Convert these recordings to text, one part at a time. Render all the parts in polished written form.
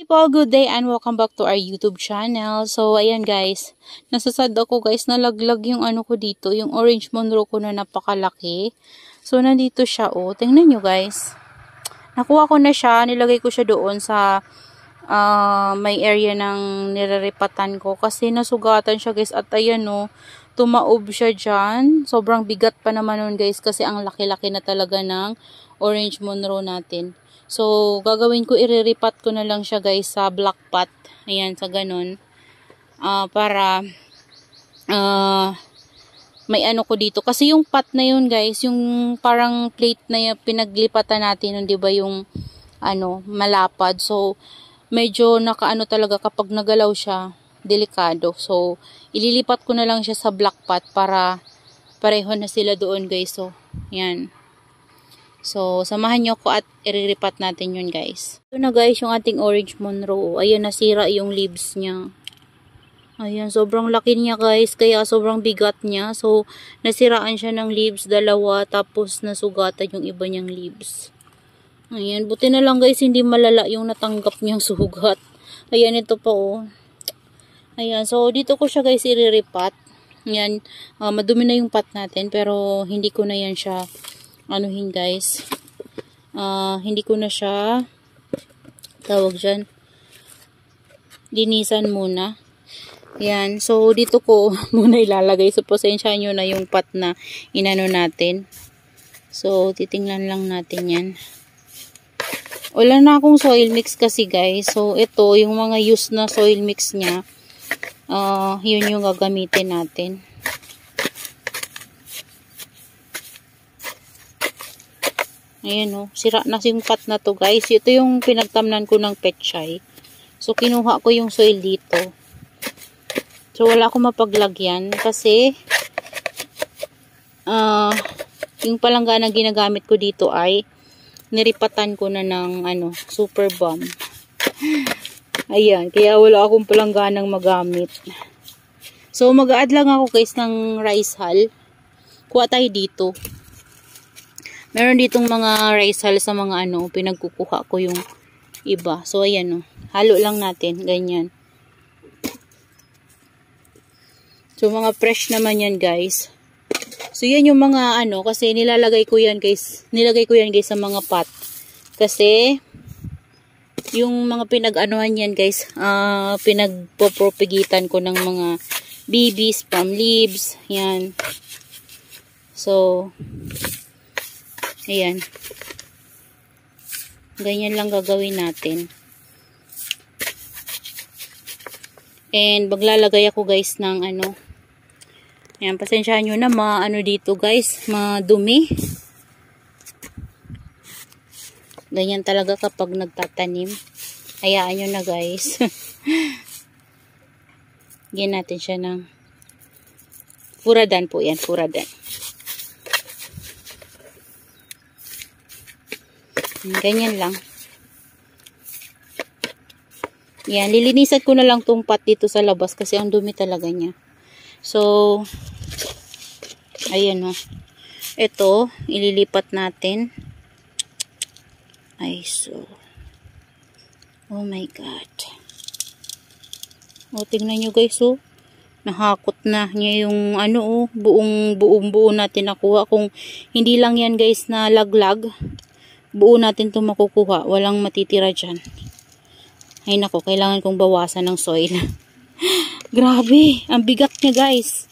People, good day and welcome back to our YouTube channel. So, ayan guys, nasasad ako guys, nalaglag yung ano ko dito, yung orange monroe ko na napakalaki. So, nandito siya, oh. Tingnan nyo guys. Nakuha ko na siya, nilagay ko siya doon sa may area ng nireripatan ko kasi nasugatan siya guys. At ayan oh, tumaob siya dyan. Sobrang bigat pa naman nun guys kasi ang laki-laki na talaga ng orange monroe natin. So, gagawin ko, iriripat ko na lang siya guys sa black pot. Ayan, sa ganun. Para may ano ko dito. Kasi yung pot na yun guys, yung parang plate na yung pinaglipatan natin, nun, diba yung ano, malapad. So, medyo nakaano talaga kapag nagalaw siya, delikado. So, ililipat ko na lang siya sa black pot para pareho na sila doon guys. So, yan. So, samahan nyo ko at iriripat natin yun guys. Ito na guys yung ating orange monroe. Ayan, nasira yung leaves niya. Ayan, sobrang laki niya guys. Kaya sobrang bigat niya. So, nasiraan siya ng leaves, dalawa. Tapos, nasugatan yung iba niyang leaves. Ayan, buti na lang guys, hindi malala yung natanggap niyang sugat. Ayan, ito pa oh. Ayan, so dito ko siya guys iriripat. Ayan, madumi na yung pot natin. Pero, hindi ko na yan siya anuhin guys, hindi ko na siya tawag dyan, linisan muna. Yan, so dito ko muna ilalagay. So pasensya nyo na yung pot na inano natin. So titingnan lang natin yan. Wala na akong soil mix kasi guys. So ito yung mga used na soil mix nya, yun yung gagamitin natin. Ayan o, sira na yung pot na to guys. Ito yung pinagtamnan ko ng pechay. So, kinuha ko yung soil dito. So, wala akong mapaglagyan kasi yung palangganang ginagamit ko dito ay niripatan ko na ng ano, super bomb. Ayan, kaya wala akong palangganang magamit. So, mag-a-add lang ako guys ng rice hull. Kuha tayo dito. Meron ditong mga rice hull sa mga ano, pinagkukuha ko yung iba. So, ayan o. Halo lang natin. Ganyan. So, mga fresh naman yan, guys. So, yan yung mga ano, kasi nilalagay ko yan, guys. Nilagay ko yan, guys, sa mga pot. Kasi, yung mga pinag-anuhan yan, guys, pinagpopropigitan ko ng mga babies from leaves. Yan. So, ayan. Ganyan lang gagawin natin. And maglalagay ako guys ng ano. Ayan, pasensyahan nyo na ano dito guys, madumi. Ganyan talaga kapag nagtatanim. Hayaan nyo na guys. Ganyan natin siya ng furadan po yan, furadan. Ganyan lang. Yan, lilinisan ko na lang tong pot dito sa labas kasi ang dumi talaga niya. So, ayan o. Ito, ililipat natin. Ay, so. Oh my God. O, tingnan nyo guys, oh. Nahakot na niya yung ano, oh. Buong natin nakuha. Kung hindi lang yan guys na laglag, buo natin ito makukuha. Walang matitira dyan. Ay nako, kailangan kong bawasan ng soil. Grabe, ang bigat niya guys.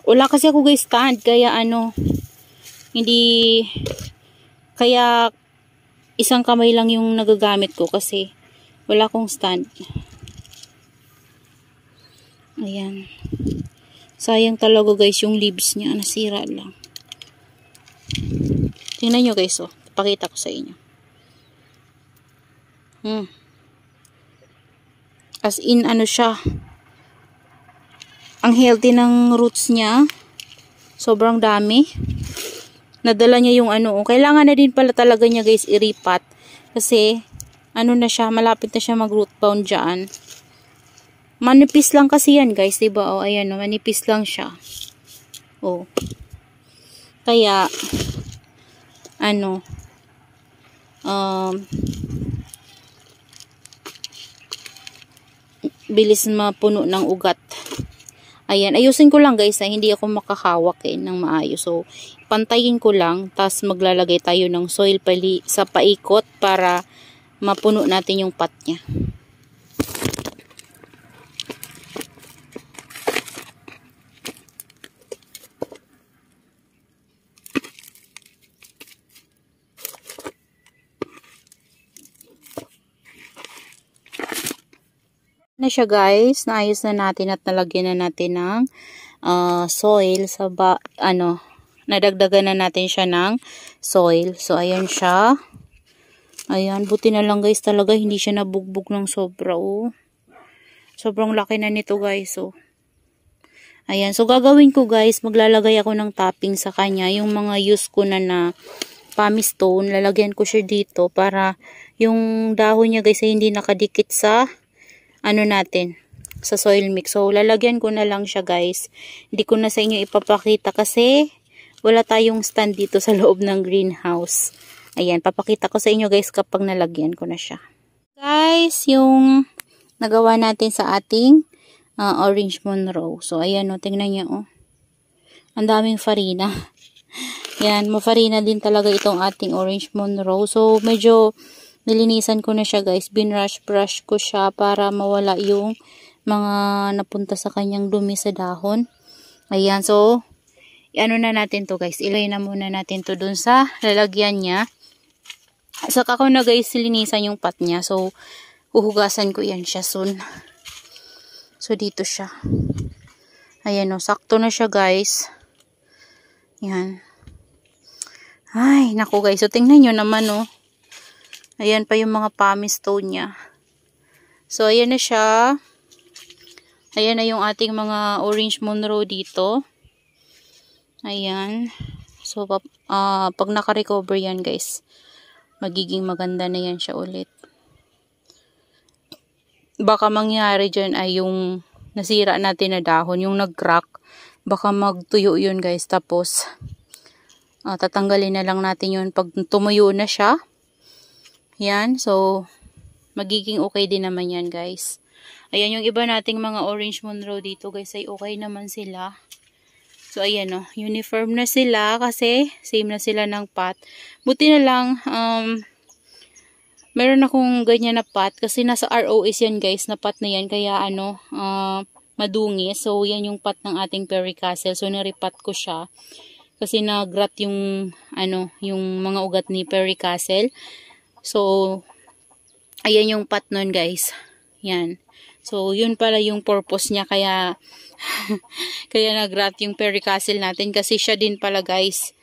Wala kasi ako guys stand. Kaya ano, hindi, kaya isang kamay lang yung nagagamit ko kasi wala akong stand. Ayan. Sayang talaga guys yung leaves niya. Nasira lang. Tingnan nyo guys, oh. Pakita ko sa inyo. As in, ano siya. Ang healthy ng roots niya. Sobrang dami. Nadala niya yung ano. Kailangan na din pala talaga niya guys iripat. Kasi, ano na siya, malapit na siya mag-root bound dyan. Manipis lang kasi yan guys, diba? O, ayan, manipis lang siya. O. Kaya, ano, bilis mapuno ng ugat. Ayan, ayusin ko lang guys, hindi ako makahawak ng maayos. So, pantayin ko lang, tas maglalagay tayo ng soil sa paikot para mapuno natin yung pot niya. Na siya guys, naayos na natin at nalagyan na natin ng soil sa nadagdagan na natin siya ng soil. So ayan siya. Ayan, buti na lang guys talaga hindi siya nabugbog ng sobra oh. Sobrang laki na nito guys oh. Ayan, so gagawin ko guys, maglalagay ako ng topping sa kanya. Yung mga use ko na pumice stone, lalagyan ko siya dito para yung dahon niya guys ay hindi nakadikit sa natin sa soil mix. So lalagyan ko na lang siya guys. Hindi ko na sa inyo ipapakita kasi wala tayong stand dito sa loob ng greenhouse. Ayan, papakita ko sa inyo guys kapag nalagyan ko na siya. Guys, yung nagawa natin sa ating orange Monroe. So ayan o, tingnan niyo oh. Ang daming farina. Yan, mafarina din talaga itong ating orange Monroe. So medyo nilinisan ko na siya guys, binrush ko siya para mawala yung mga napunta sa kanyang dumi sa dahon. Ayan, so na natin to guys, ilay na muna natin to dun sa lalagyan niya. Saka ko na guys linisan yung pot niya, so uhugasan ko yan siya soon. So dito siya. Ayan o, sakto na siya guys. Yan. Ay, naku guys, so tingnan nyo naman o. Ayan pa yung mga pumice stone niya. So, ayan na siya. Ayan na yung ating mga orange Monroe dito. Ayan. So, pag naka-recover yan guys, magiging maganda na yan siya ulit. Baka mangyari dyan ay yung nasira natin na dahon, yung nag-crack. Baka magtuyo yun guys. Tapos, tatanggalin na lang natin yun pag tumuyo na siya. Yan, so magiging okay din naman yan guys. Ayan yung iba nating mga orange Monroe dito guys ay okay naman sila. So ayan o, uniform na sila kasi same na sila ng pot. Buti na lang, meron akong ganyan na pot kasi nasa ROS yan guys, na pot na yan. Kaya madungi. So yan yung pot ng ating pericastle. So naripat ko siya kasi nagrat yung yung mga ugat ni pericastle. So, ayan yung pot nun guys. Yan. So, yun pala yung purpose niya. Kaya, kaya nag-rot yung pericastle natin. Kasi siya din pala guys.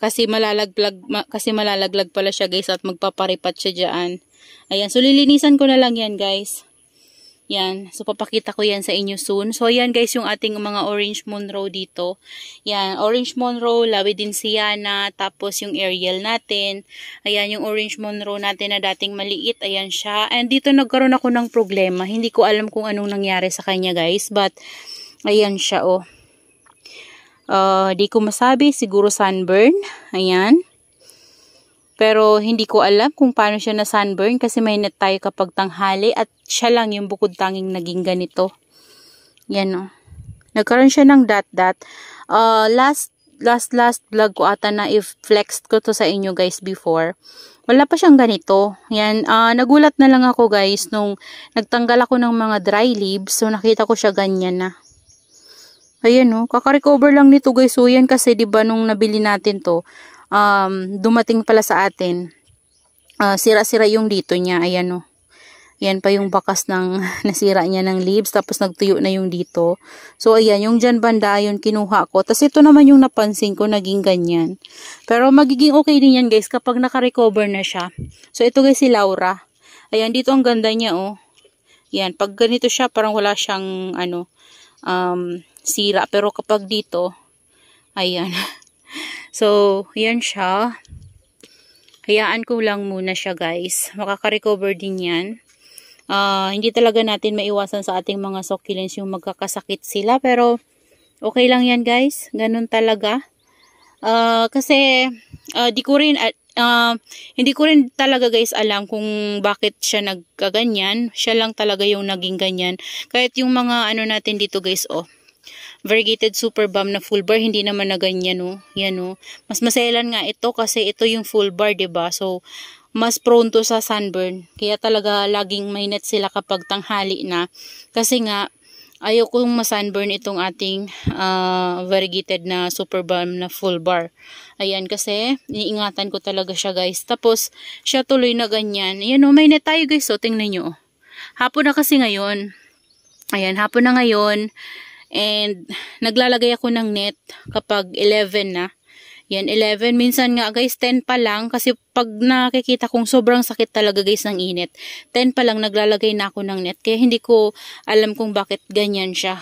Kasi malalaglag pala siya guys. At magpaparipat siya dyan. Ayan. So, lilinisan ko na lang yan guys. Yan. So, papakita ko yan sa inyo soon. So, ayan guys yung ating mga orange Monroe dito. Yan. Orange Monroe, Lawidensiana, tapos yung Ariel natin. Ayan yung orange Monroe natin na dating maliit. Ayan siya. And dito nagkaroon ako ng problema. Hindi ko alam kung anong nangyari sa kanya guys. But, ayan siya oh. Di ko masabi. Siguro sunburn. Ayan. Pero hindi ko alam kung paano siya na sunburn kasi may net tayo kapag tanghali at siya lang yung bukod tanging naging ganito. Yan o. Nagkaroon siya ng dot. Last vlog ko ata na i-flexed ko to sa inyo guys before. Wala pa siyang ganito. Yan. Nagulat na lang ako guys nung nagtanggal ako ng mga dry leaves. So nakita ko siya ganyan na. Ayan o. Kaka-recover lang nito guys. So yan kasi diba nung nabili natin to. Dumating pala sa atin. Sira-sira yung dito niya. Ayan o. Yan pa yung bakas ng nasira niya ng leaves. Tapos nagtuyo na yung dito. So ayan, yung dyan banda yun kinuha ko. Tapos ito naman yung napansin ko naging ganyan. Pero magiging okay din yan guys kapag naka-recover na siya. So ito guys si Laura. Ayan, dito ang ganda niya oh. Yan, pag ganito siya parang wala siyang sira. Pero kapag dito, ayan. So, yan siya. Hayaan ko lang muna siya guys. Makaka-recover din yan. Hindi talaga natin maiwasan sa ating mga succulents yung magkakasakit sila. Pero, okay lang yan guys. Ganun talaga. Kasi, di ko rin Hindi ko rin talaga guys alam kung bakit siya nagkaganyan. Siya lang talaga yung naging ganyan. Kahit yung mga ano natin dito guys, oh. Variegated super balm na full bar, hindi naman na ganyan, oh. Yan, oh. Mas maselan nga ito kasi ito yung full bar, 'di ba? So, mas prone to sa sunburn. Kaya talaga laging mainit sila kapag tanghali na. Kasi nga, ayaw kong masunburn itong ating variegated na super balm na full bar. Ayan, kasi iniingatan ko talaga siya guys. Tapos, siya tuloy na ganyan. Ayan o, may net tayo guys. So, tingnan nyo. Hapon na kasi ngayon. Ayan, hapon na ngayon. And, naglalagay ako ng net kapag 11 na. Yan, 11. Minsan nga guys, 10 pa lang. Kasi pag nakikita kong sobrang sakit talaga guys ng init. 10 pa lang naglalagay na ako ng net. Kaya hindi ko alam kung bakit ganyan siya.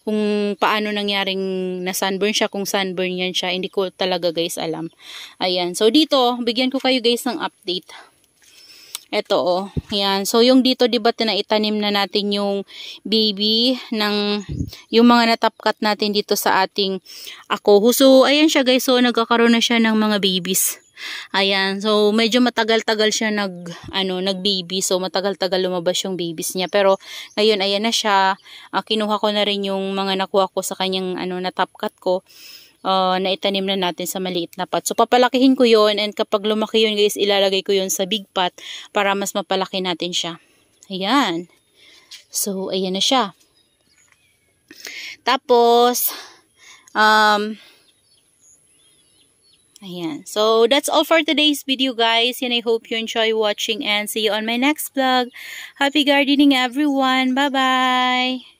Kung paano nangyaring na sunburn siya. Kung sunburn yan siya. Hindi ko talaga guys alam. Ayan. So dito, bigyan ko kayo guys ng update. Ito oh. Ayan. So yung dito diba tinaitanim na natin yung baby ng yung mga natapkat natin dito sa ating ako. So ayan siya guys. So nagkakaroon na siya ng mga babies. Ayan. So medyo matagal-tagal siya nag-baby. So matagal-tagal lumabas yung babies niya. Pero ngayon ayan na siya. Kinuha ko na rin yung mga nakuha ko sa kanyang natapkat ko. Naitanim na natin sa maliit na pot. So, papalakihin ko yon, and kapag lumaki yun guys, ilalagay ko yon sa big pot para mas mapalaki natin siya. Ayan. So, ayan na siya. Tapos, ayan. So, that's all for today's video guys. And I hope you enjoy watching and see you on my next vlog. Happy gardening everyone. Bye-bye!